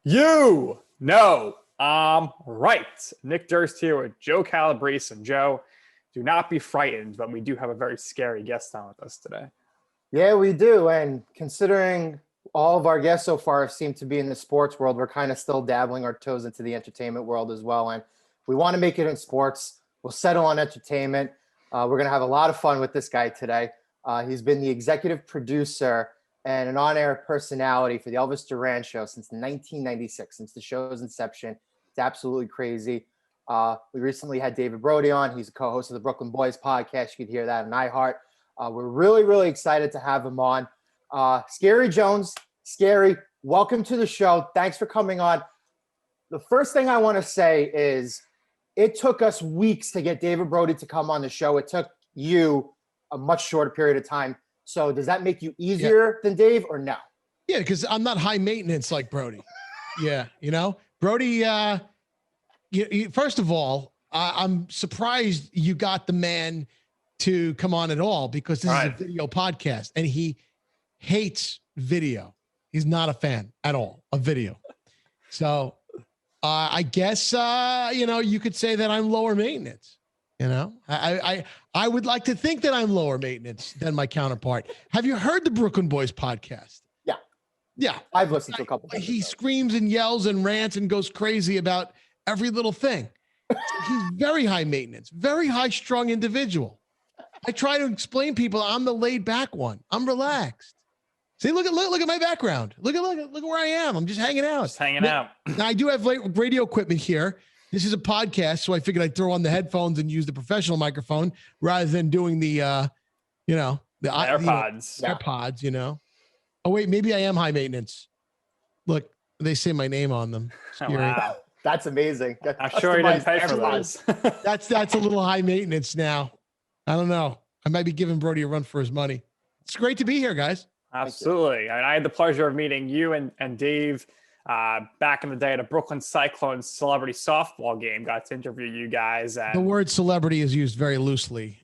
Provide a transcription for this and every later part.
You know I'm right. Nick Durst here with Joe Calabrese. And Joe, do not be frightened, but we do have a very scary guest on with us today. Yeah, we do. And considering all of our guests so far seem to be in the sports world, we're kind of still dabbling our toes into the entertainment world as well. And we want to make it in sports. We'll settle on entertainment. We're going to have a lot of fun with this guy today. He's been the executive producer and an on-air personality for the Elvis Duran show since 1996, since the show's inception. It's absolutely crazy. We recently had David Brody on. He's a co-host of the Brooklyn Boys podcast. You could hear that on iHeart. We're really, really excited to have him on. Skeery Jones, Skeery, welcome to the show. Thanks for coming on. The first thing I want to say is it took us weeks to get David Brody to come on the show. It took you a much shorter period of time. So does that make you easier than Dave or no? Yeah, because I'm not high maintenance like Brody. Yeah, Brody, first of all, I'm surprised you got the man to come on at all because this is a video podcast and he hates video. He's not a fan at all of video. So I guess, you could say that I'm lower maintenance. I would like to think that I'm lower maintenance than my counterpart. Have you heard the Brooklyn Boys podcast? Yeah. I've listened to a couple. He screams and yells and rants and goes crazy about every little thing. He's very high maintenance, very high strung individual. I try to explain people I'm the laid back one. I'm relaxed. See, look at my background. Look at where I am. I'm just hanging out. Now, I do have radio equipment here. This is a podcast, so I figured I'd throw on the headphones and use the professional microphone rather than doing the AirPods. AirPods. Oh wait, maybe I am high maintenance. Look, they say my name on them. Wow. That's amazing. I'm sure he didn't pay for those. That's a little high maintenance now. I don't know. I might be giving Brody a run for his money. It's great to be here, guys. Absolutely. And I had the pleasure of meeting you and Dave back in the day at a Brooklyn Cyclones celebrity softball game. Got to interview you guys. And the word celebrity is used very loosely.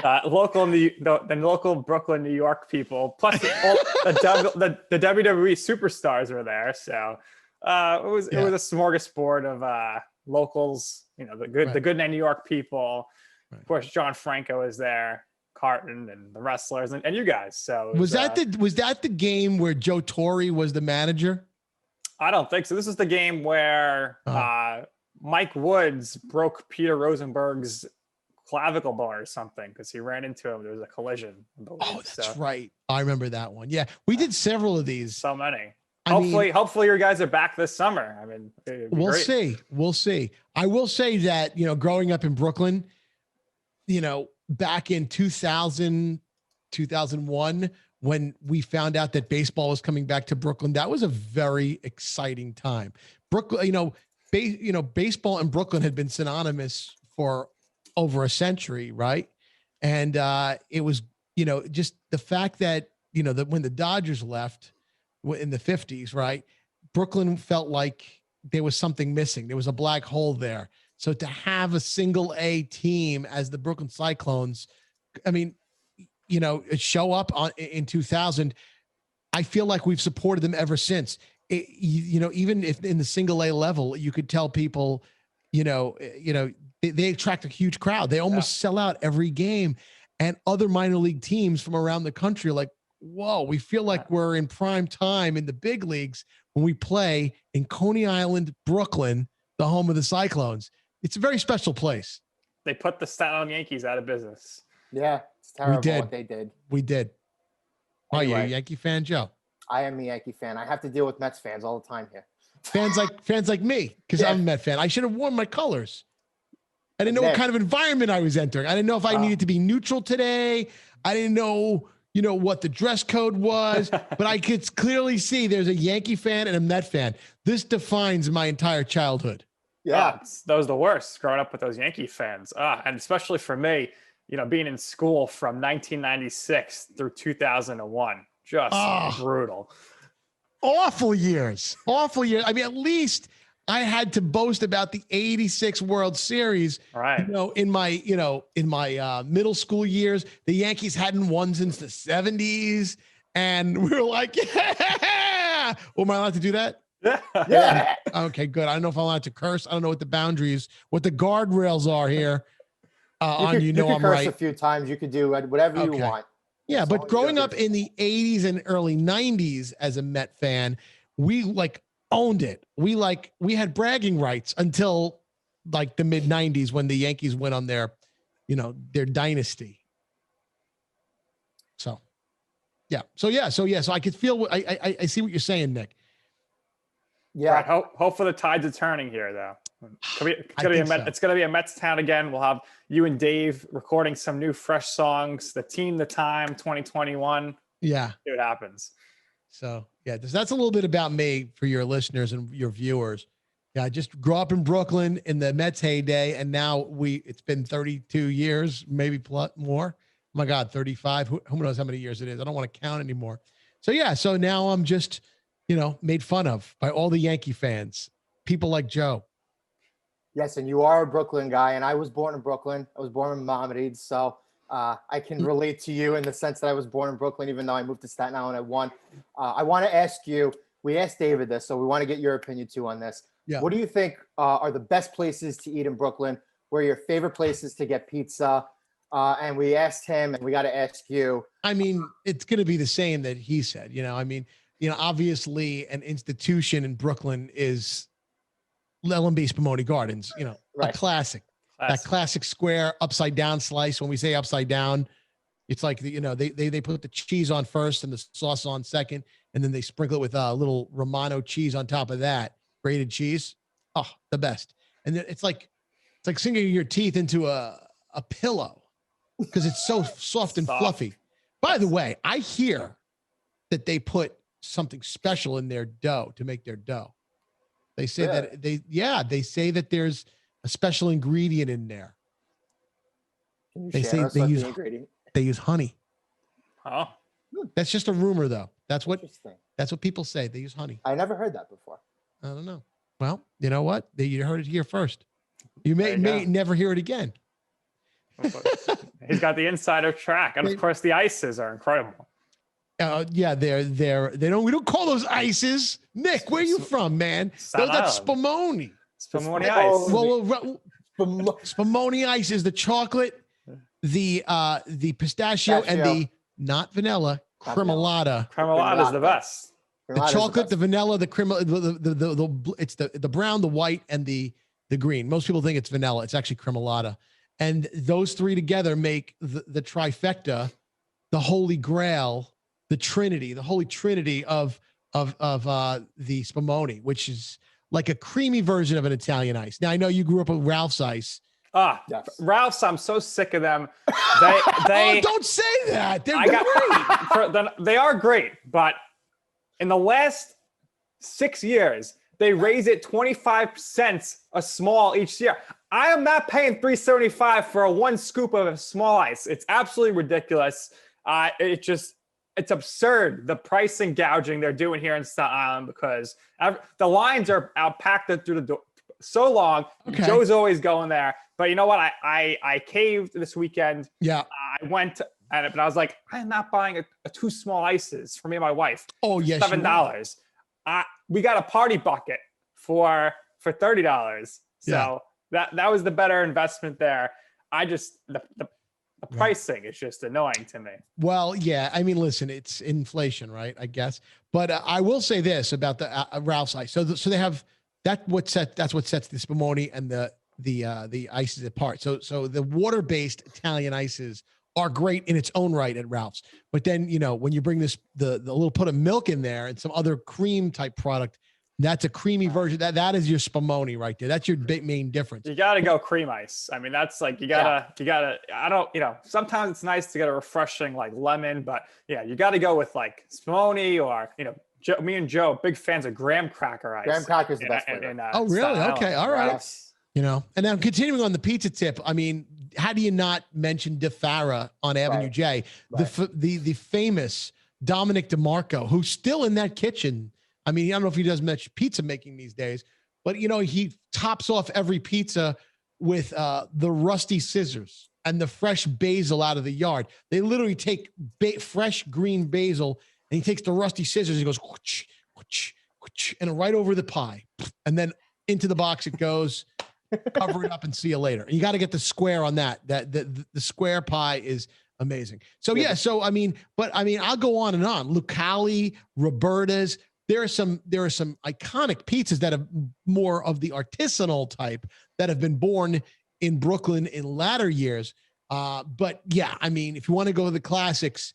The local Brooklyn, New York people, plus the WWE superstars were there. So it was a smorgasbord of locals. The good New York people. Right. Of course, John Franco is there. Carton and the wrestlers and you guys. So was that the game where Joe Torre was the manager? I don't think so. This is the game where Mike Woods broke Peter Rosenberg's clavicle bone or something because he ran into him. There was a collision. Oh, that's right. I remember that one. Yeah, we did several of these. So many. Hopefully your guys are back this summer. I mean, we'll see. We'll see. I will say that, growing up in Brooklyn, back in 2000, 2001, when we found out that baseball was coming back to Brooklyn, that was a very exciting time. Brooklyn, baseball and Brooklyn had been synonymous for over a century, right? And it was, just the fact that, that when the Dodgers left in the 50s, right, Brooklyn felt like there was something missing. There was a black hole there. So to have a single A team as the Brooklyn Cyclones, I mean, show up in 2000, I feel like we've supported them ever since. Even if in the single A level, you could tell people, they attract a huge crowd. They almost sell out every game, and other minor league teams from around the country are like, whoa, we feel like we're in prime time in the big leagues when we play in Coney Island, Brooklyn, the home of the Cyclones. It's a very special place. They put the Staten Island Yankees out of business. Yeah, it's terrible what they did. We did. Anyway, oh, you're a Yankee fan, Joe? I am a Yankee fan. I have to deal with Mets fans all the time here. Fans like me, because I'm a Met fan. I should have worn my colors. I didn't know what kind of environment I was entering. I didn't know if I needed to be neutral today. I didn't know, what the dress code was, but I could clearly see there's a Yankee fan and a Met fan. This defines my entire childhood. Yeah, that was the worst growing up with those Yankee fans. And especially for me, being in school from 1996 through 2001, just brutal. Awful years. I mean, at least I had to boast about the 86 World Series. Right. In my middle school years, the Yankees hadn't won since the 70s. And we were like, yeah, am I allowed to do that? Yeah. Okay, good. I don't know if I'm allowed to curse. I don't know what the boundaries, what the guardrails are here. You could I'm curse right. a few times. You could do whatever you Okay. want. Yeah, As but long as you growing don't up get in the 80s and early 90s as a Met fan, we like owned it. We had bragging rights until like the mid 90s when the Yankees went on their dynasty. So So I could feel I see what you're saying, Nick. Yeah. Right. Hope for the tides are turning here, though. It's gonna be a Mets town again. We'll have you and Dave recording some new fresh songs. The team, the time, 2021. Yeah. See what happens. So yeah, that's a little bit about me for your listeners and your viewers. Yeah, I just grew up in Brooklyn in the Mets heyday, and now it's been 32 years, maybe plus more. Oh my God, 35. Who knows how many years it is? I don't want to count anymore. So yeah, so now I'm just, made fun of by all the Yankee fans, people like Joe. Yes, and you are a Brooklyn guy, and I was born in Brooklyn. I was born in Maimonides, so I can relate to you in the sense that I was born in Brooklyn, even though I moved to Staten Island at one. I want to ask you, we asked David this, so we want to get your opinion too on this. Yeah. What do you think are the best places to eat in Brooklyn? Where are your favorite places to get pizza? And we asked him, and we got to ask you. I mean, it's going to be the same that he said, obviously an institution in Brooklyn is LMB Spumoni Gardens, Right. a classic. That classic square upside down slice. When we say upside down, it's like they put the cheese on first and the sauce on second, and then they sprinkle it with a little Romano cheese on top of that, grated cheese. Oh, the best. And then it's like sinking your teeth into a pillow because it's so soft and fluffy. By the way, I hear that they put something special in their dough to make their dough. They say that they say that there's a special ingredient in there. They say they use honey. Oh, that's just a rumor, though. That's what people say. They use honey. I never heard that before. I don't know. Well, you know what? You heard it here first. You may never hear it again. He's got the insider track, and of course, the ices are incredible. Yeah, we don't call those ices. Nick, where are you from, man? That's Spumoni. Spumoni ice. Well, Spumoni ice is the chocolate, the pistachio, and the not vanilla cremolata. Cremolata is the best. The chocolate, the vanilla, the crema, it's the brown, the white, and the green. Most people think it's vanilla. It's actually cremolata, and those three together make the trifecta, the holy grail, the holy trinity of the Spumoni, which is like a creamy version of an Italian ice. Now I know you grew up with Ralph's ice. Yes. Ralph's, I'm so sick of them. They don't say that. They're great. They are great, but in the last 6 years, they raise it 25 cents a small each year. I am not paying $3.75 for a one scoop of a small ice. It's absolutely ridiculous. It's absurd, the pricing gouging they're doing here in Staten Island, because the lines are out packed through the door so long. Okay. Joe's always going there. But you know what? I caved this weekend. Yeah. I went at it, but I was like, I'm not buying a two small ices for me and my wife. Oh, yes. $7. We got a party bucket for $30. So that was the better investment there. The pricing is just annoying to me. Well, yeah. I mean, listen, it's inflation, right? I guess. But I will say this about the Ralph's ice. So they have that's what sets the Spumoni and the ices apart. So the water-based Italian ices are great in its own right at Ralph's. But then, when you bring the little put of milk in there and some other cream type product, that's a creamy version. That is your Spumoni right there. That's your main difference. You got to go cream ice. I mean, that's like, you gotta, sometimes it's nice to get a refreshing like lemon, but yeah, you got to go with like Spumoni or, me and Joe, big fans of graham cracker ice. Graham cracker is the best flavor. Oh, really? Okay. All right. Yes. And now continuing on the pizza tip, I mean, how do you not mention DeFara on Avenue J? The famous Dominic DeMarco, who's still in that kitchen. I mean, I don't know if he does much pizza making these days, but he tops off every pizza with the rusty scissors and the fresh basil out of the yard. They literally take fresh green basil, and he takes the rusty scissors and he goes, whoosh, and right over the pie, and then into the box it goes. Cover it up and see you later. And you got to get the square on that. The square pie is amazing. So yeah. So I mean, I'll go on and on. Lucali, Roberta's. There are some iconic pizzas that have more of the artisanal type that have been born in Brooklyn in latter years. But yeah, I mean, if you want to go to the classics,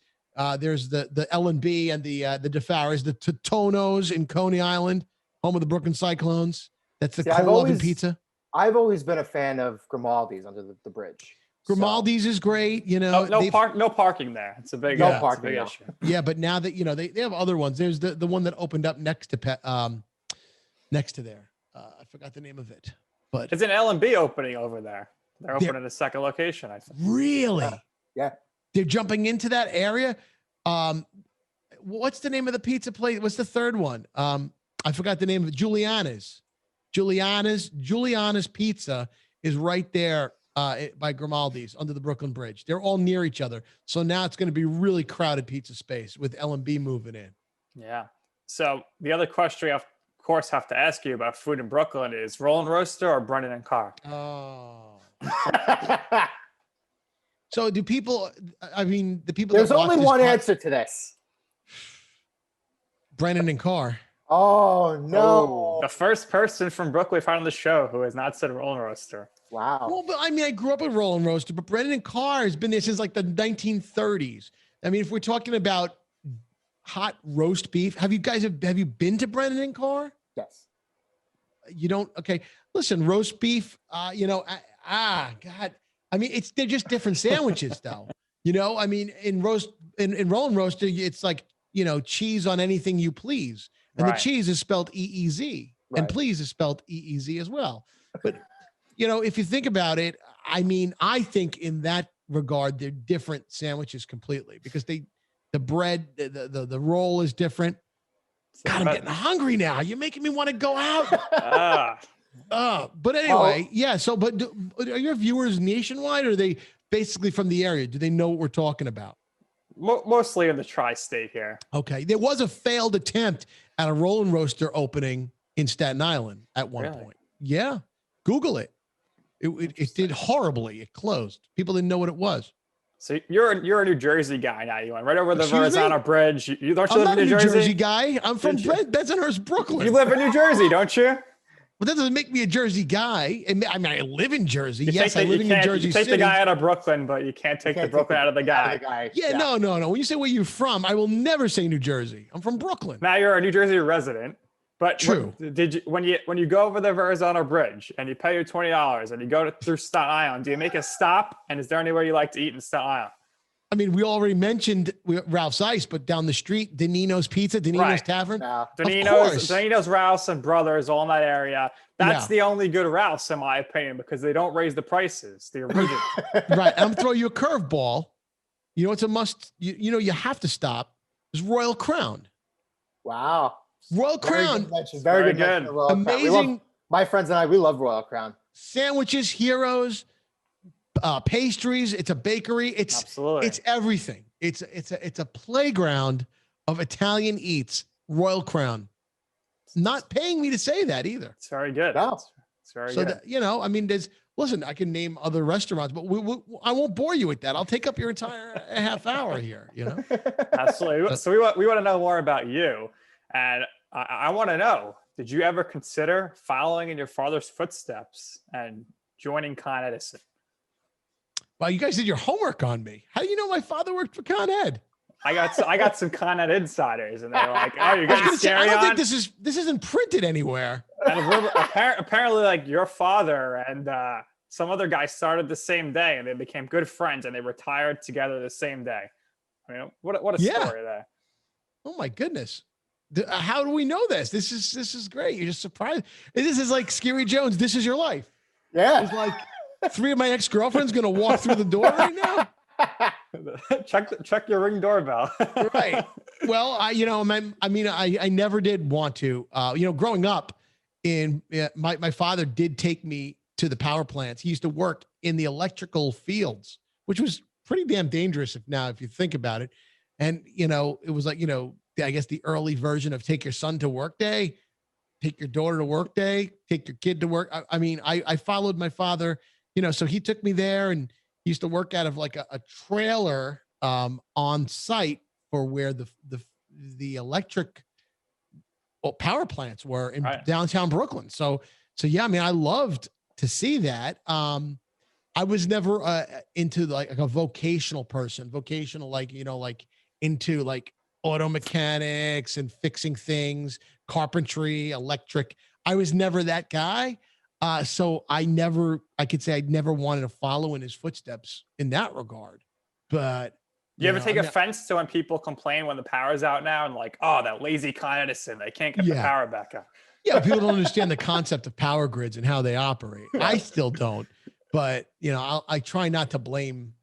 there's the LMB and the DeFaras, the Totonos in Coney Island, home of the Brooklyn Cyclones. That's the cold oven pizza. I've always been a fan of Grimaldi's under the bridge. Grimaldi's is great. You know, no parking there. It's a big, big issue. Yeah, but now that they have other ones. There's the one that opened up next to there. I forgot the name of it, but it's an LMB opening over there. They're opening a second location, I think. Really? Yeah. They're jumping into that area. What's the name of the pizza place? What's the third one? I forgot the name of it. Juliana's Pizza is right there by Grimaldi's under the Brooklyn Bridge. They're all near each other. So now it's going to be really crowded pizza space with LMB moving in. Yeah. So the other question we have to ask you about food in Brooklyn is Roll and Roaster or Brennan and Carr? Oh. So do people, there's only one answer to this. Brennan and Carr. Oh no! The first person from Brooklyn found on the show who has not said Roll and Roaster. Wow. Well, but I mean, I grew up with Roll and Roaster, but Brennan and Carr has been there since like the 1930s. I mean, if we're talking about hot roast beef, have you been to Brennan and Carr? Yes. You don't? Okay. Listen, roast beef. God. I mean, they're just different sandwiches, though. I mean, in Roll and Roaster, it's like cheese on anything you please. And the cheese is spelled EEZ, and please is spelled EEZ as well. But, if you think about it, I mean, I think in that regard, they're different sandwiches completely because the bread, the roll is different. God, I'm getting hungry now. You're making me want to go out. But anyway, yeah. So, but are your viewers nationwide or are they basically from the area? Do they know what we're talking about? Mostly in the tri-state here. Okay. There was a failed attempt at a Roll and Roaster opening in Staten Island at one point. Yeah. Google it. It did horribly. It closed. People didn't know what it was. So you're a New Jersey guy now. You went right over the Verrazano Bridge. You don't you live in New Jersey? I'm not a New Jersey guy. I'm from Bensonhurst, Brooklyn. You live in New Jersey, don't you? But that doesn't make me a Jersey guy. I mean, I live in Jersey. Yes, I live in New Jersey City. You take the guy out of Brooklyn, but you can't take the Brooklyn out of the guy. Yeah, no. When you say where you're from, I will never say New Jersey. I'm from Brooklyn. Now you're a New Jersey resident. But true. When you go over the Verrazano Bridge and you pay your $20 and you go through Staten Island, do you make a stop? And is there anywhere you like to eat in Staten Island? I mean, we already mentioned Ralph's Ice, but down the street, Danino's Pizza, Danino's Tavern. Danino's, Ralph's, and Brothers, all in that area. That's the only good Ralph's, in my opinion, because they don't raise the prices. The original. Right. I'm gonna throw you a curveball. You know, it's a must. You have to stop. Is Royal Crown. Wow. Royal Crown. Very good. Amazing. My friends and I, we love Royal Crown. Sandwiches, heroes, pastries. It's a bakery. It's everything. It's a playground of Italian eats. Royal Crown. Not paying me to say that either. It's very good. No. It's very good. I mean, listen, I can name other restaurants, but I won't bore you with that. I'll take up your entire half hour here, Absolutely. So we want to know more about you. And I want to know, did you ever consider following in your father's footsteps and joining Con Edison? Well, you guys did your homework on me. How do you know my father worked for Con Ed? I got some Con Ed insiders, and they're like, "Oh, you're getting scary." I don't think this isn't printed anywhere. And apparently, like your father and some other guy started the same day, and they became good friends, and they retired together the same day. I mean, what a story there! Oh my goodness. How do we know this? This is great. You're just surprised. This is like Skeery Jones. This is your life. Yeah. It's like 3 of my ex-girlfriends going to walk through the door right now. check your Ring doorbell. Right. Well, I never did want to, growing up my father did take me to the power plants. He used to work in the electrical fields, which was pretty damn dangerous if you think about it. And, it was like, I guess the early version of take your son to work day, take your daughter to work day, take your kid to work. I mean, I followed my father, so he took me there, and he used to work out of like a trailer on site for where the electric power plants were in downtown Brooklyn. So yeah, I mean, I loved to see that. I was never into like a vocational person, like into like auto mechanics and fixing things, carpentry, electric. I was never that guy. So I could say I never wanted to follow in his footsteps in that regard. But you ever take offense to when people complain when the power's out now and like, oh, that lazy Con Edison, they can't get the power back up. Yeah, people don't understand the concept of power grids and how they operate. I still don't, but I try not to blame,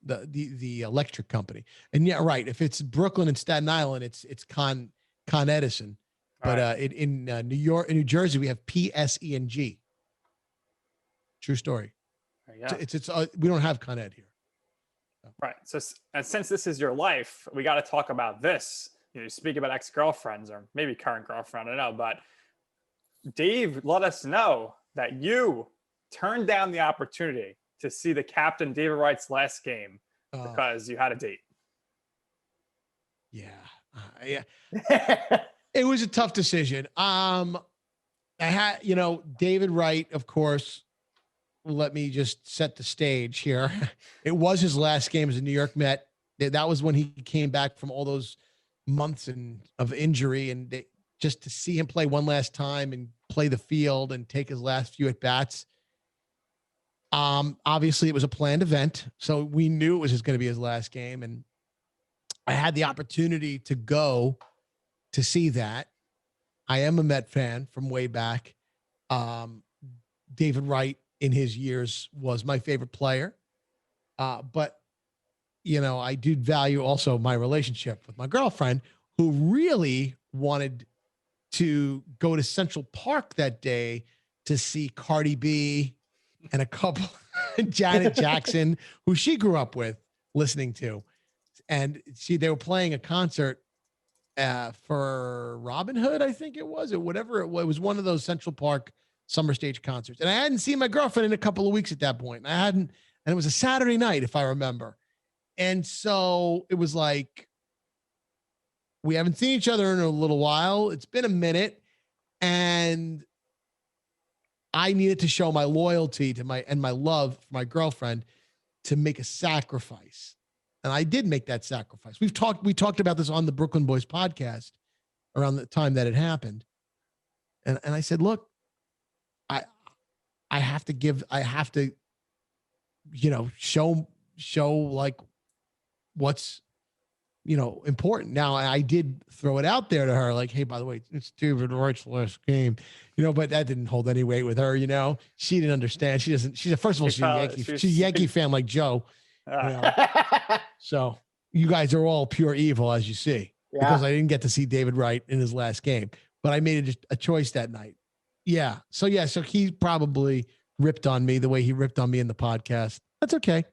the electric company. And yeah, right. If it's Brooklyn and Staten Island, it's Con Edison. But in New York and New Jersey, we have PSE&G. True story. Yeah. It's we don't have Con Ed here. Right. So since this is your life, we got to talk about this. You speak about ex-girlfriends or maybe current girlfriend, I don't know, but Dave let us know that you turned down the opportunity to see the captain David Wright's last game because you had a date. Yeah. Yeah. It was a tough decision. I had, David Wright, of course. Let me just set the stage here. It was his last game as a New York Met. That was when he came back from all those months of injury, and just to see him play one last time and play the field and take his last few at bats. Obviously it was a planned event, so we knew it was just going to be his last game, and I had the opportunity to go to see that. I am a Met fan from way back. David Wright in his years was my favorite player. But I do value also my relationship with my girlfriend, who really wanted to go to Central Park that day to see Cardi B and a couple, Janet Jackson, who she grew up with listening to. And they were playing a concert for Robin Hood, I think it was, or whatever it was. It was one of those Central Park summer stage concerts. And I hadn't seen my girlfriend in a couple of weeks at that point. And it was a Saturday night, if I remember. And so it was like, we haven't seen each other in a little while. It's been a minute. And I needed to show my loyalty to my love for my girlfriend to make a sacrifice. And I did make that sacrifice. We talked about this on the Brooklyn Boys podcast around the time that it happened. And I said, look, I have to, show like what's, important. Now I did throw it out there to her, like, hey, by the way, it's David Wright's last game, but that didn't hold any weight with her. She didn't understand. She's first of all, she's a Yankee fan like Joe. So you guys are all pure evil, as you see, because I didn't get to see David Wright in his last game, but I made a choice that night. Yeah. So he probably ripped on me the way he ripped on me in the podcast. That's okay.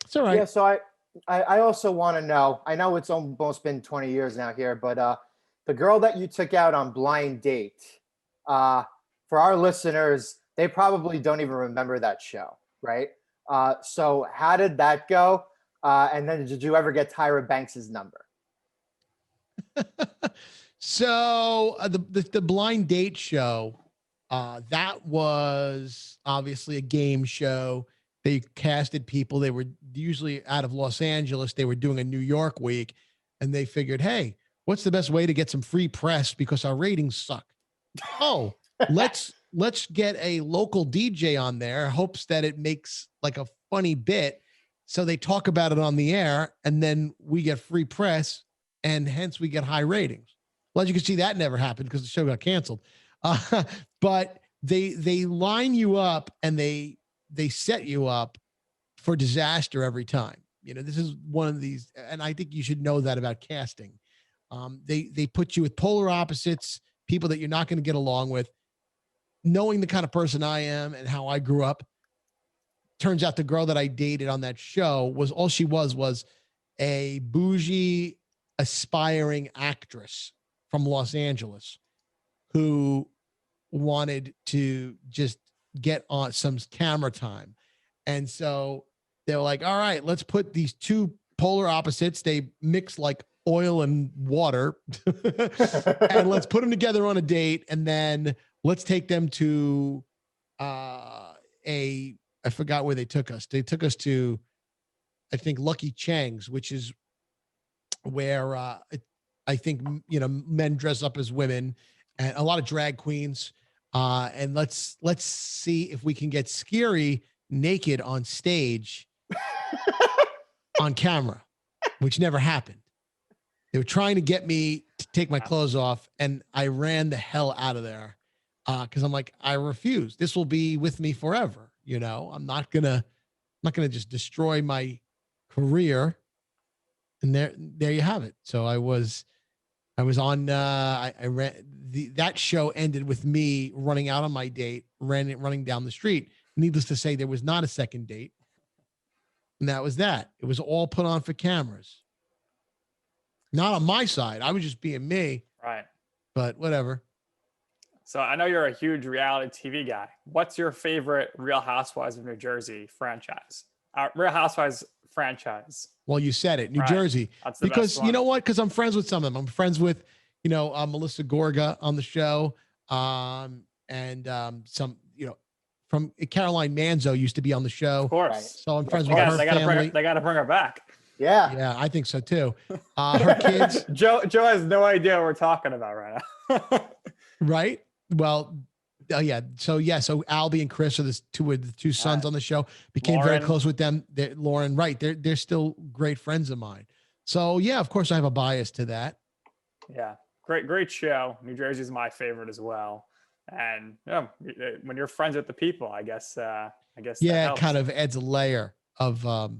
It's all right. Yeah. So I also want to know, I know it's almost been 20 years now here, but the girl that you took out on blind date, for our listeners, they probably don't even remember that show, right? So how did that go? And then did you ever get Tyra Banks's number? So the blind date show, that was obviously a game show. They casted people. They were usually out of Los Angeles. They were doing a New York week, and they figured, hey, what's the best way to get some free press because our ratings suck? Oh, let's get a local DJ on there. Hopes that it makes like a funny bit. So they talk about it on the air, and then we get free press, and hence we get high ratings. Well, as you can see, that never happened because the show got canceled. But they line you up and they set you up for disaster every time. This is one of these, and I think you should know that about casting. They put you with polar opposites, people that you're not going to get along with. Knowing the kind of person I am and how I grew up, turns out the girl that I dated on that show was all she was a bougie aspiring actress from Los Angeles who wanted to just get on some camera time. And so they were like, all right, let's put these two polar opposites. They mix like oil and water and let's put them together on a date. And then let's take them to I forgot where they took us. They took us to, I think, Lucky Chang's, which is where I think, men dress up as women and a lot of drag queens. And let's see if we can get Skeery naked on stage on camera, which never happened. They were trying to get me to take my clothes off, and I ran the hell out of there because I'm like, I refuse. This will be with me forever. I'm not gonna just destroy my career. And there you have it. So I was on. I ran that show ended with me running out on my date, running down the street. Needless to say, there was not a second date, and that was that. It was all put on for cameras. Not on my side. I was just being me. Right. But whatever. So I know you're a huge reality TV guy. What's your favorite Real Housewives of New Jersey franchise? Real Housewives franchise. Well, you said it, New Jersey. That's the because best one. You know what? Because I'm friends with some of them. I'm friends with, Melissa Gorga on the show, and some, from Caroline Manzo used to be on the show. Of course. So I'm friends with her family. They got to bring her back. Yeah, I think so too. Her kids. Joe has no idea what we're talking about right now. Right. Well, yeah. So Albie and Chris are the two sons on the show. Became Lauren. very close with them. Lauren, right? They're still great friends of mine. So yeah, of course I have a bias to that. Yeah, great show. New Jersey's my favorite as well. And when you're friends with the people, I guess. Yeah, it kind of adds a layer of,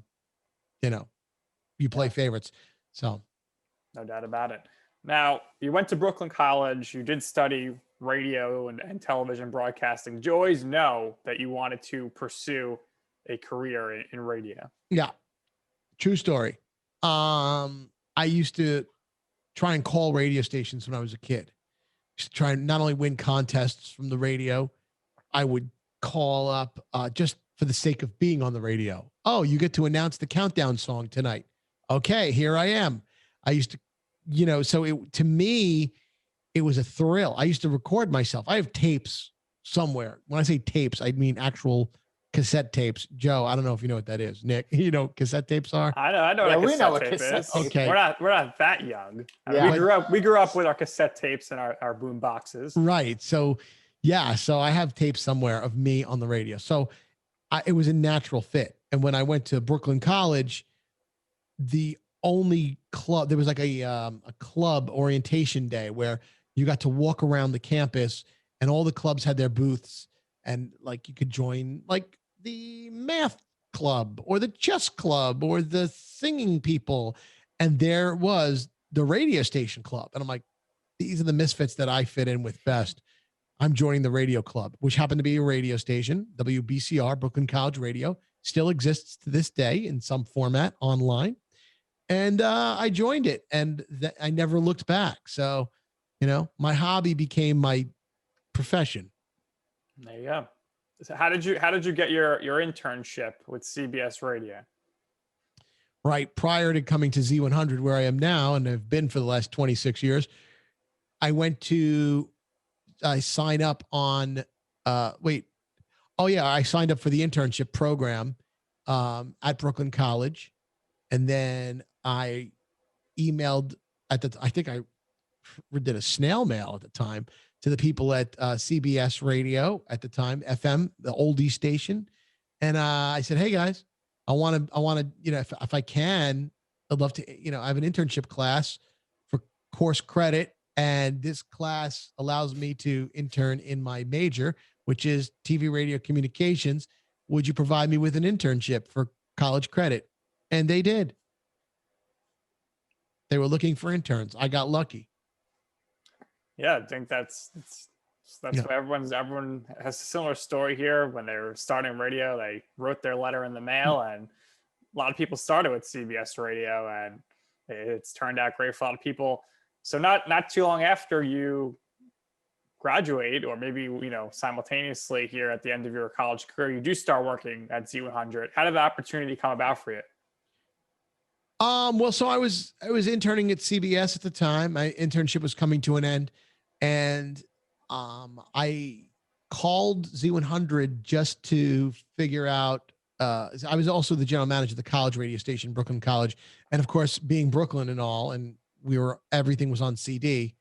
you play favorites. So. No doubt about it. Now, you went to Brooklyn College. You did study radio and television broadcasting. Did you always know that you wanted to pursue a career in radio? Yeah. True story. I used to try and call radio stations when I was a kid. Just try and not only win contests from the radio, I would call up just for the sake of being on the radio. Oh, you get to announce the countdown song tonight. Okay, here I am. I used to, so to me, it was a thrill. I used to record myself. I have tapes somewhere. When I say tapes, I mean actual cassette tapes. Joe, I don't know if you know what that is. Nick, cassette tapes are? I know what a cassette tape is. Okay. We're not that young. We grew up with our cassette tapes and our boom boxes. Right. So I have tapes somewhere of me on the radio. So it was a natural fit. And when I went to Brooklyn College, the only club, there was like a club orientation day where you got to walk around the campus and all the clubs had their booths, and like you could join like the math club or the chess club or the singing people. And there was the radio station club. And I'm like, these are the misfits that I fit in with best. I'm joining the radio club, which happened to be a radio station, WBCR, Brooklyn College Radio, still exists to this day in some format online. And I joined it, and I never looked back. So, my hobby became my profession. There you go. So how did you get your internship with CBS Radio? Right. Prior to coming to Z100, where I am now, and have been for the last 26 years, I signed up on, I signed up for the internship program at Brooklyn College. And then I emailed I think I did a snail mail at the time to the people at CBS Radio at the time, FM, the oldie station. And I said, hey guys, I want to, if I can, I'd love to, I have an internship class for course credit. And this class allows me to intern in my major, which is TV radio communications. Would you provide me with an internship for college credit? And they did. They were looking for interns. I got lucky. Yeah, I think that's what everyone has a similar story here. When they were starting radio, they wrote their letter in the mail, and a lot of people started with CBS Radio, and It's turned out great for a lot of people. So not too long after you graduate, or maybe, simultaneously here at the end of your college career, you do start working at Z100. How did the opportunity come about for you? Well, so I was interning at CBS at the time. My internship was coming to an end, and I called Z100 just to figure out. I was also the general manager of the college radio station, Brooklyn College, and of course, being Brooklyn and all, and everything was on CD.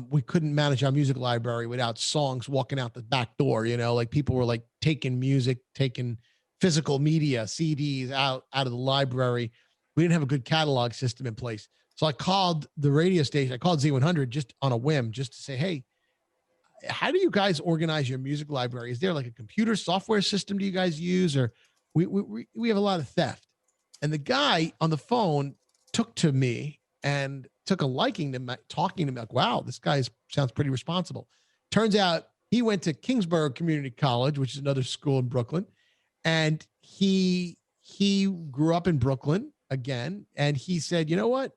We couldn't manage our music library without songs walking out the back door. Like people were like taking physical media, CDs out of the library. We didn't have a good catalog system in place. So I called the radio station. I called Z100 just on a whim, just to say, hey, how do you guys organize your music library? Is there like a computer software system do you guys use? Or we have a lot of theft. And the guy on the phone took to me and took a liking to talking to me, like, wow, this guy sounds pretty responsible. Turns out he went to Kingsborough Community College, which is another school in Brooklyn. And he grew up in Brooklyn again. And he said, you know what?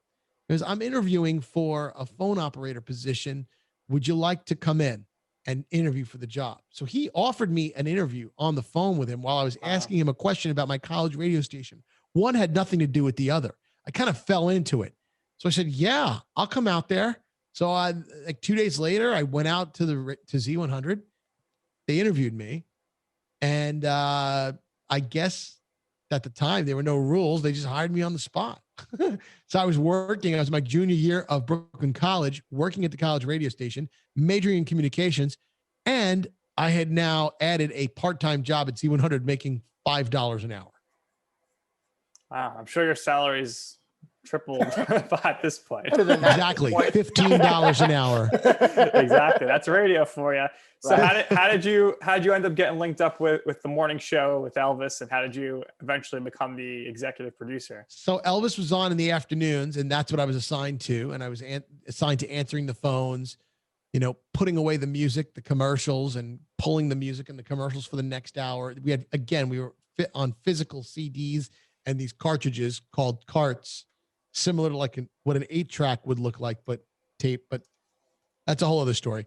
Because I'm interviewing for a phone operator position. Would you like to come in and interview for the job? So he offered me an interview on the phone with him while I was asking him a question about my college radio station. One had nothing to do with the other. I kind of fell into it. So I said, yeah, I'll come out there. So like 2 days later, I went out to Z100. They interviewed me. And I guess at the time there were no rules. They just hired me on the spot. So I was my junior year of Brooklyn College, working at the college radio station, majoring in communications. And I had now added a part-time job at Z100, making $5 an hour. Wow. I'm sure your salary's tripled at this point. Exactly. $15 an hour. Exactly. That's radio for you. So Right. how did you end up getting linked up with the morning show with Elvis, and how did you eventually become the executive producer? So Elvis was on in the afternoons, and that's what I was assigned to. And I was assigned to answering the phones, putting away the music, the commercials, and pulling the music and the commercials for the next hour. We were fit on physical CDs and these cartridges called carts, similar to like what an 8-track would look like, but tape. But that's a whole other story.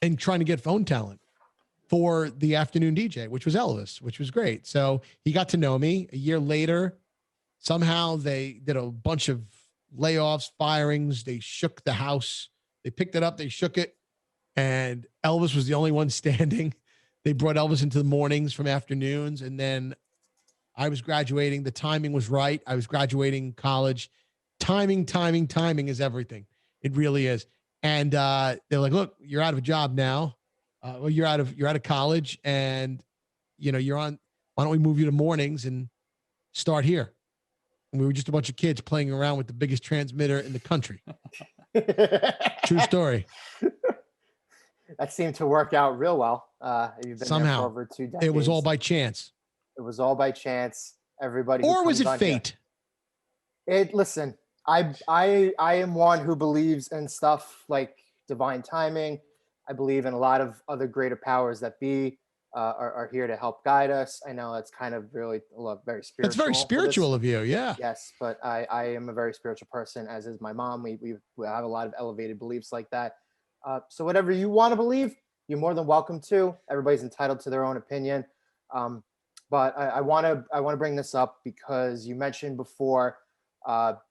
And trying to get phone talent for the afternoon DJ, which was Elvis, which was great. So he got to know me. A year later, somehow they did a bunch of layoffs, firings. They shook the house. They picked it up. They shook it. And Elvis was the only one standing. They brought Elvis into the mornings from afternoons. And then I was graduating. The timing was right. I was graduating college. Timing is everything. It really is. And they're like, look, you're out of a job now. You're out of college, and you're on. Why don't we move you to mornings and start here? And we were just a bunch of kids playing around with the biggest transmitter in the country. True story. That seemed to work out real well. You've been there for over 2 decades. It was all by chance. It was all by chance. Everybody. Or was it fate? Listen. I am one who believes in stuff like divine timing. I believe in a lot of other greater powers that be are here to help guide us. I know that's kind of really very spiritual. That's very spiritual of you, yeah. Yes, but I am a very spiritual person, as is my mom. We have a lot of elevated beliefs like that. So whatever you want to believe, you're more than welcome to. Everybody's entitled to their own opinion. But I want to bring this up because you mentioned before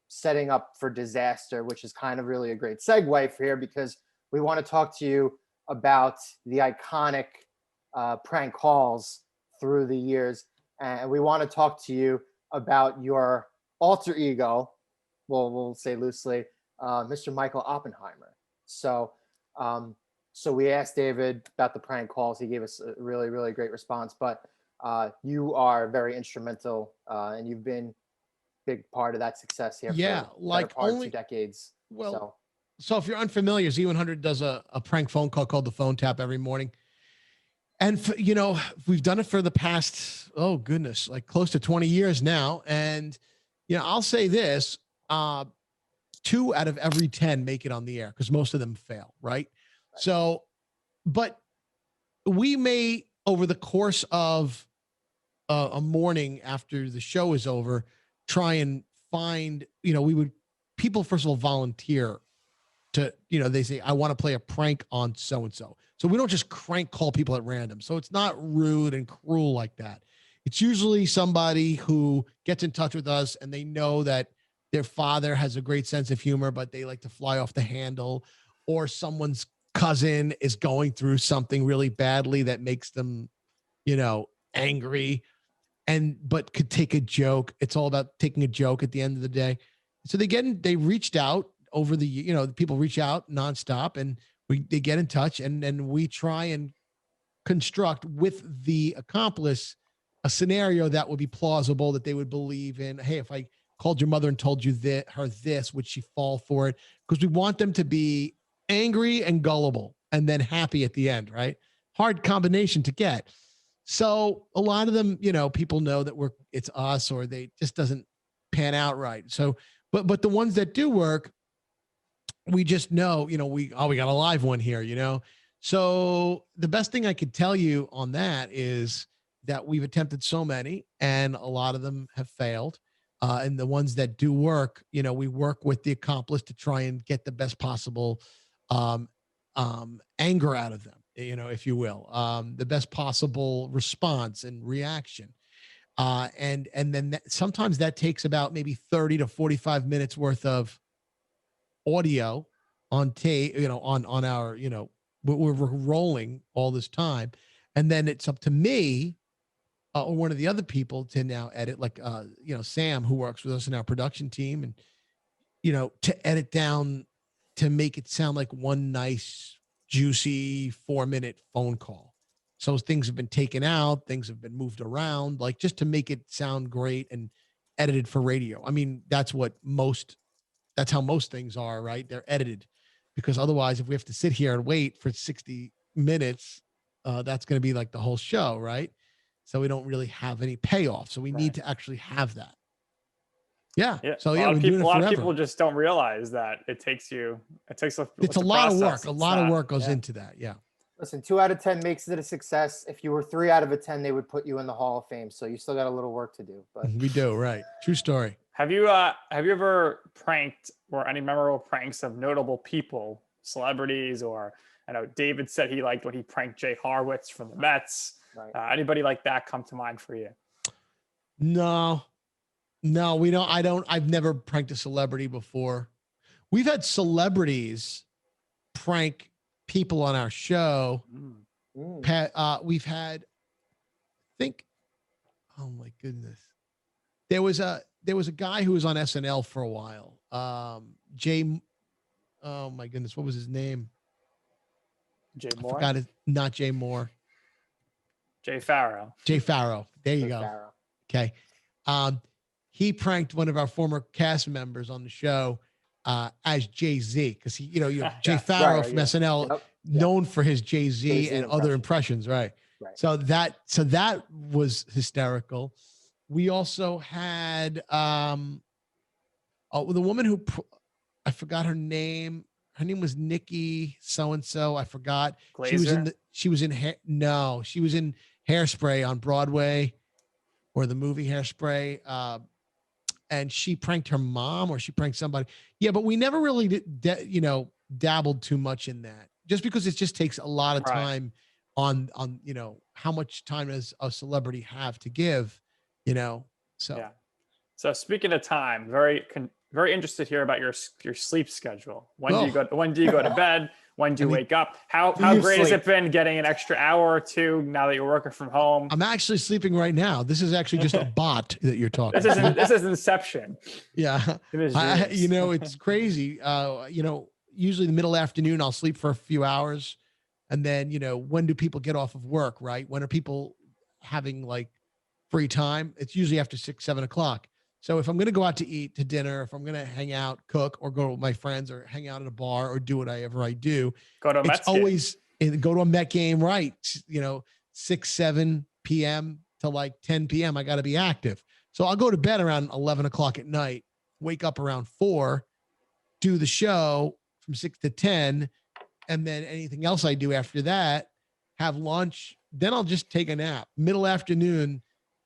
setting up for disaster, which is kind of really a great segue for here, because we want to talk to you about the iconic prank calls through the years. And we want to talk to you about your alter ego, we'll say loosely, Mr. Michael Oppenheimer. So we asked David about the prank calls. He gave us a really, really great response, but you are very instrumental and you've been big part of that success here. Yeah, for like only 2 decades. Well, so if you're unfamiliar, Z100 does a prank phone call called the Phone Tap every morning. And, we've done it for the past, oh goodness, like close to 20 years now. And, I'll say this, 2 out of every 10 make it on the air because most of them fail. Right. So, but we may, over the course of a morning after the show is over, try and find, people first of all volunteer to, they say, I want to play a prank on so-and-so. So we don't just crank call people at random. So it's not rude and cruel like that. It's usually somebody who gets in touch with us and they know that their father has a great sense of humor, but they like to fly off the handle, or someone's cousin is going through something really badly that makes them, angry but could take a joke. It's all about taking a joke at the end of the day. So they reached out over the, people reach out nonstop, and they get in touch, and then we try and construct with the accomplice a scenario that would be plausible, that they would believe in. Hey, if I called your mother and told you her this, would she fall for it? Because we want them to be angry and gullible and then happy at the end, right? Hard combination to get. So a lot of them, people know that it's us, or they just doesn't pan out right. So, but the ones that do work, we just know, we got a live one here, So the best thing I could tell you on that is that we've attempted so many, and a lot of them have failed. And the ones that do work, we work with the accomplice to try and get the best possible anger out of them, if you will, the best possible response and reaction. And then sometimes that takes about maybe 30 to 45 minutes worth of audio on tape, on our, we're rolling all this time. And then it's up to me or one of the other people to now edit, like, Sam, who works with us in our production team, and, to edit down to make it sound like one nice, juicy 4-minute phone call. So things have been taken out, things have been moved around, like just to make it sound great and edited for radio. I mean, that's how most things are, right? They're edited, because otherwise, if we have to sit here and wait for 60 minutes, that's going to be like the whole show, right? So we don't really have any payoff. So we need to actually have that. Yeah. So a lot of people just don't realize that it's a lot of work. A lot of work goes into that. Yeah. Listen, 2 out of 10 makes it a success. If you were 3 out of 10, they would put you in the Hall of Fame. So you still got a little work to do. But we do, right? True story. Have you ever pranked, or any memorable pranks of notable people, celebrities, or I know David said he liked when he pranked Jay Horwitz from the Mets. Right. Anybody like that come to mind for you? No, we don't. I've never pranked a celebrity before. We've had celebrities prank people on our show. We've had, oh my goodness. There was a guy who was on SNL for a while. Jay, oh my goodness, what was his name? Jay Moore? I forgot not Jay Moore. Jay Farrow. There you go. Farrow. Okay. He pranked one of our former cast members on the show as Jay-Z, because he, Jay Farrow from SNL, known for his Jay-Z and other impressions, right? So that was hysterical. We also had the woman who I forgot her name. Her name was Nikki so-and-so. I forgot. Glazer? She was in Hairspray on Broadway, or the movie Hairspray. And she pranked her mom, or she pranked somebody. Yeah, but we never really dabbled too much in that, just because it just takes a lot of time on how much time does a celebrity have to give, so. Yeah. So speaking of time, very interested here about your sleep schedule. When do you go to bed? When do you wake up? How great has it been getting an extra hour or two now that you're working from home? I'm actually sleeping right now. This is actually just a bot that you're talking. This is Inception. Yeah. It's crazy. Usually the middle afternoon, I'll sleep for a few hours. And then, when do people get off of work, right? When are people having like free time? It's usually after 6, 7 o'clock. So if I'm going to go out to eat, to dinner, if I'm going to hang out, cook, or go with my friends, or hang out at a bar, or do whatever I do, go to a Mets game. Go to a Met game, right? 6, 7 p.m. to like 10 p.m. I got to be active. So I'll go to bed around 11 o'clock at night, wake up around 4, do the show from 6 to 10. And then anything else I do after that, have lunch. Then I'll just take a nap. Middle afternoon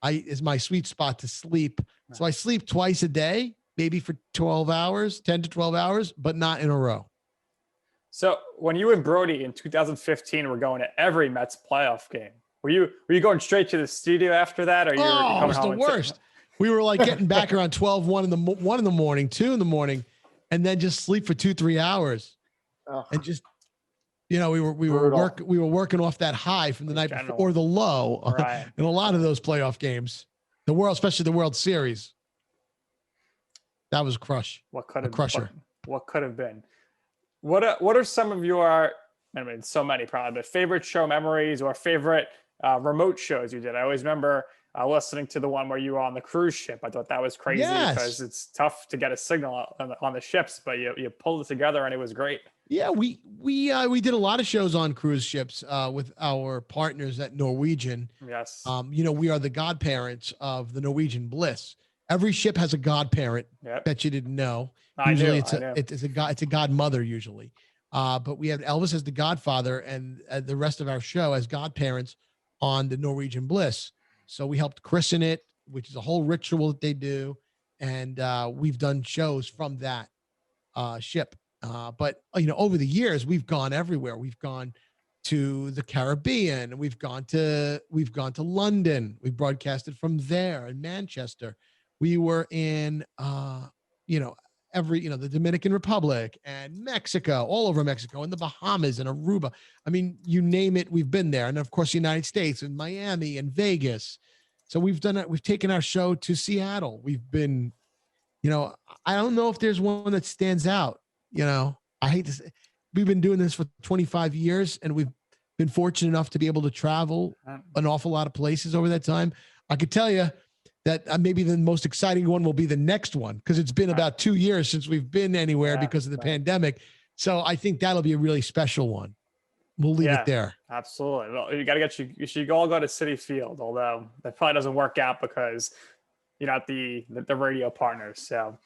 is my sweet spot to sleep. So I sleep twice a day, maybe for 12 hours, 10 to 12 hours, but not in a row. So when you and Brody in 2015 were going to every Mets playoff game, were you going straight to the studio after that, or you're Oh, it coming was the home? worst. We were like getting back around 12, 1 in the morning, 2 in the morning, and then just sleep for 2-3 hours. Ugh. And just, we were Brutal. working off that high from the night before, General. or the low, Right. in a lot of those playoff games. Especially the World Series. That was a crush. What could A have crusher. What could have been? What are some of your, I mean, so many probably, but favorite show memories or favorite remote shows you did? I always remember listening to the one where you were on the cruise ship. I thought that was crazy because it's tough to get a signal on the ships, but you pulled it together and it was great. Yeah, we did a lot of shows on cruise ships with our partners at Norwegian. Yes. We are the godparents of the Norwegian Bliss. Every ship has a godparent. Yep. Bet you didn't know. I Usually knew. it's a godmother usually. But we have Elvis as the godfather and the rest of our show as godparents on the Norwegian Bliss. So we helped christen it, which is a whole ritual that they do. And we've done shows from that ship. But over the years, we've gone everywhere. We've gone to the Caribbean. We've gone to London. We broadcasted from there in Manchester. We were in, the Dominican Republic and Mexico, all over Mexico, and the Bahamas and Aruba. I mean, you name it, we've been there. And of course, the United States and Miami and Vegas. So we've done it. We've taken our show to Seattle. We've been, I don't know if there's one that stands out. I hate to say, we've been doing this for 25 years and we've been fortunate enough to be able to travel an awful lot of places over that time. I could tell you that maybe the most exciting one will be the next one because it's been about 2 years since we've been anywhere because of the pandemic. So I think that'll be a really special one. We'll leave it there. Absolutely. Well, you should all go to Citi Field, although that probably doesn't work out because you're not the radio partners. So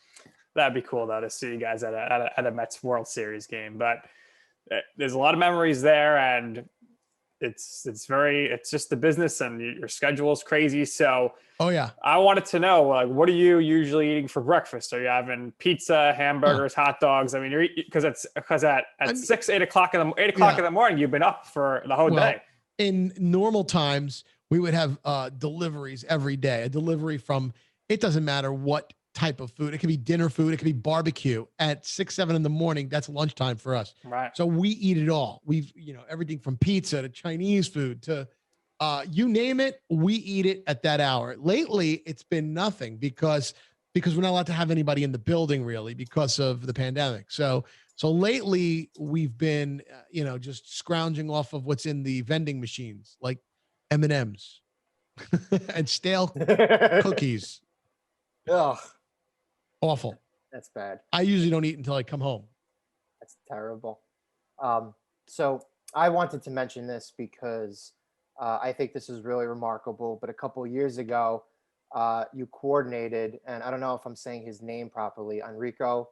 that'd be cool though to see you guys at a Mets World Series game. But there's a lot of memories there, and it's just the business, and your schedule is crazy. So I wanted to know, like, what are you usually eating for breakfast? Are you having pizza, hamburgers, hot dogs? I mean, you're because at 8 o'clock in the morning, you've been up for the whole day. In normal times, we would have deliveries every day. A delivery from, it doesn't matter what type of food. It could be dinner food. It could be barbecue at 6, 7 in the morning. That's lunchtime for us. Right. So we eat it all. We've, everything from pizza to Chinese food to, you name it, we eat it at that hour. Lately, it's been nothing because we're not allowed to have anybody in the building really because of the pandemic. So lately we've been, just scrounging off of what's in the vending machines, like M&Ms and stale cookies. Ugh. Awful. That's bad. I usually don't eat until I come home. That's terrible. So I wanted to mention this because I think this is really remarkable. But a couple of years ago, you coordinated, and I don't know if I'm saying his name properly, Federico.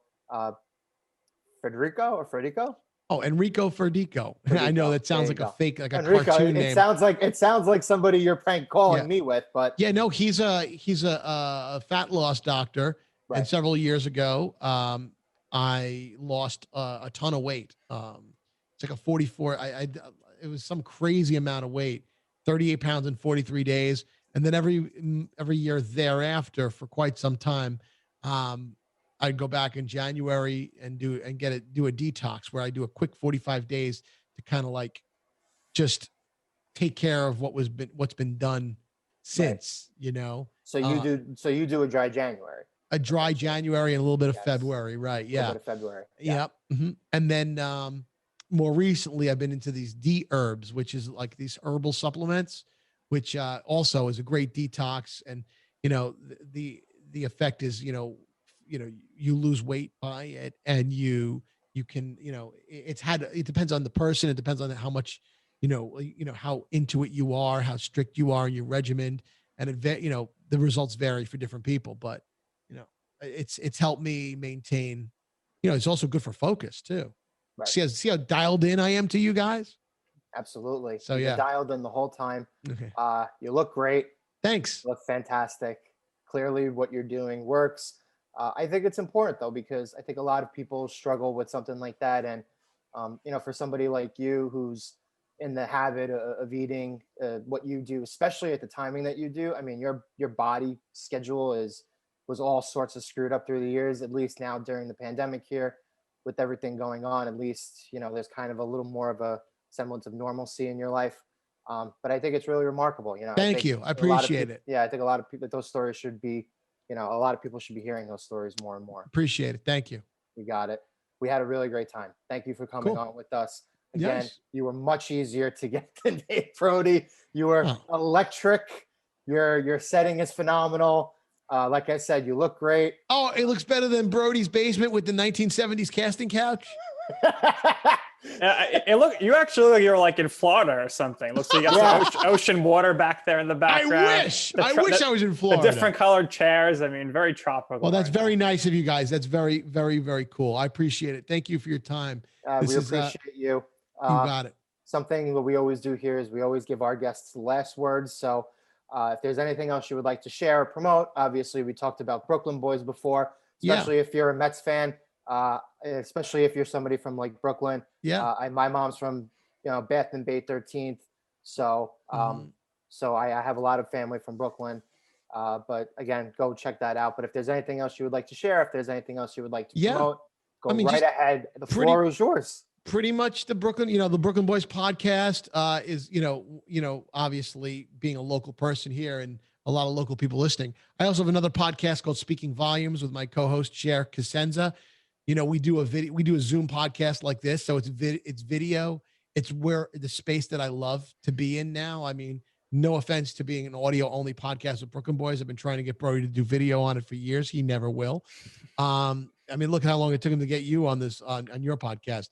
Oh, Enrico Ferdico. I know that sounds like a fake, like a Enrico, cartoon name. It sounds like somebody you're prank calling me with, but no, he's a fat loss doctor. Right. And several years ago, I lost a ton of weight. It's like a 44. It was some crazy amount of weight, 38 pounds in 43 days. And then every year thereafter for quite some time, I'd go back in January and do a detox where I do a quick 45 days to kind of like just take care of what's been done since, So you do a dry January. A dry January and a little bit of February, right? Yeah. A little bit of February. Yeah. Mm-hmm. And then more recently, I've been into these D-herbs, which is like these herbal supplements, which also is a great detox. And the effect is you lose weight by it, and you can it depends on the person. It depends on how much how into it you are, how strict you are in your regimen, and the results vary for different people. But it's helped me maintain. It's also good for focus too. Right. See how dialed in I am to you guys. Absolutely. So you're dialed in the whole time. Okay. You look great. Thanks. You look fantastic. Clearly, what you're doing works. I think it's important though, because I think a lot of people struggle with something like that. And, for somebody like you who's in the habit of eating what you do, especially at the timing that you do, I mean, your body schedule was all sorts of screwed up through the years, at least now during the pandemic here with everything going on, at least, there's kind of a little more of a semblance of normalcy in your life. But I think it's really remarkable. Thank you. I appreciate it. Yeah, I think a lot of people, those stories should be, a lot of people should be hearing those stories more and more. Appreciate it. Thank you. You got it. We had a really great time. Thank you for coming on with us. Again, you were much easier to get than Dave Brody. You were electric. Your setting is phenomenal. Like I said, you look great. Oh, it looks better than Brody's basement with the 1970s casting couch. You actually look you're like in Florida or something. It looks like you got some ocean water back there in the background. I wish I was in Florida. The different colored chairs. I mean, very tropical. Well, that's very nice of you guys. That's very, very, very cool. I appreciate it. Thank you for your time. We appreciate you. You got it. Something that we always do here is we always give our guests the last words. So if there's anything else you would like to share or promote, obviously we talked about Brooklyn Boys before, especially if you're a Mets fan, especially if you're somebody from like Brooklyn. Yeah. My mom's from, Bath and Bay 13th. So, so I have a lot of family from Brooklyn. But again, go check that out. But if there's anything else you would like to share, if there's anything else you would like to promote, go right ahead. The floor is yours. Pretty much the Brooklyn, the Brooklyn Boys podcast is, obviously being a local person here and a lot of local people listening. I also have another podcast called Speaking Volumes with my co-host Cher Casenza. We do a Zoom podcast like this. So it's video. It's where the space that I love to be in now. I mean, no offense to being an audio only podcast with Brooklyn Boys. I've been trying to get Brody to do video on it for years. He never will. I mean, look how long it took him to get you on this, on your podcast.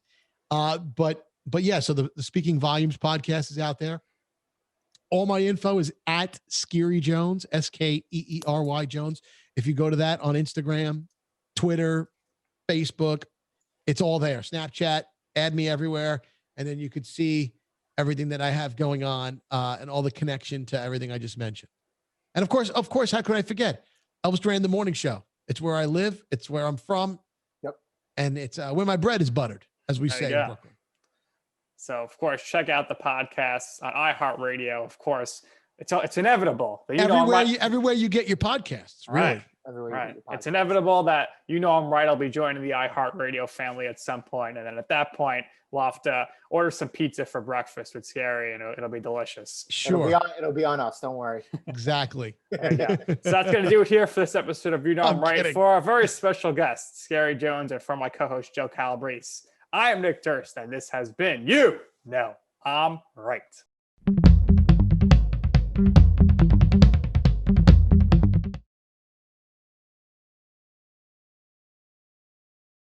But yeah, so the Speaking Volumes podcast is out there. All my info is at Skeery Jones, Skeery Jones. If you go to that on Instagram, Twitter, Facebook, it's all there. Snapchat, add me everywhere. And then you could see everything that I have going on and all the connection to everything I just mentioned. And of course, how could I forget? Elvis Duran, The Morning Show. It's where I live. It's where I'm from. Yep. And it's where my bread is buttered, as we say in Brooklyn. So, of course, check out the podcasts on iHeartRadio. Of course, it's inevitable. That everywhere you get your podcasts, really. Right. It's inevitable that I'm right. I'll be joining the iHeartRadio family at some point. And then at that point, we'll have to order some pizza for breakfast with Skeery, and it'll be delicious. Sure. It'll be on us. Don't worry. Exactly. There you go. So that's going to do it here for this episode of I'm Right kidding. For our very special guest, Skeery Jones, and for my co-host, Joe Calabrese. I am Nick Durst, and this has been I'm Right.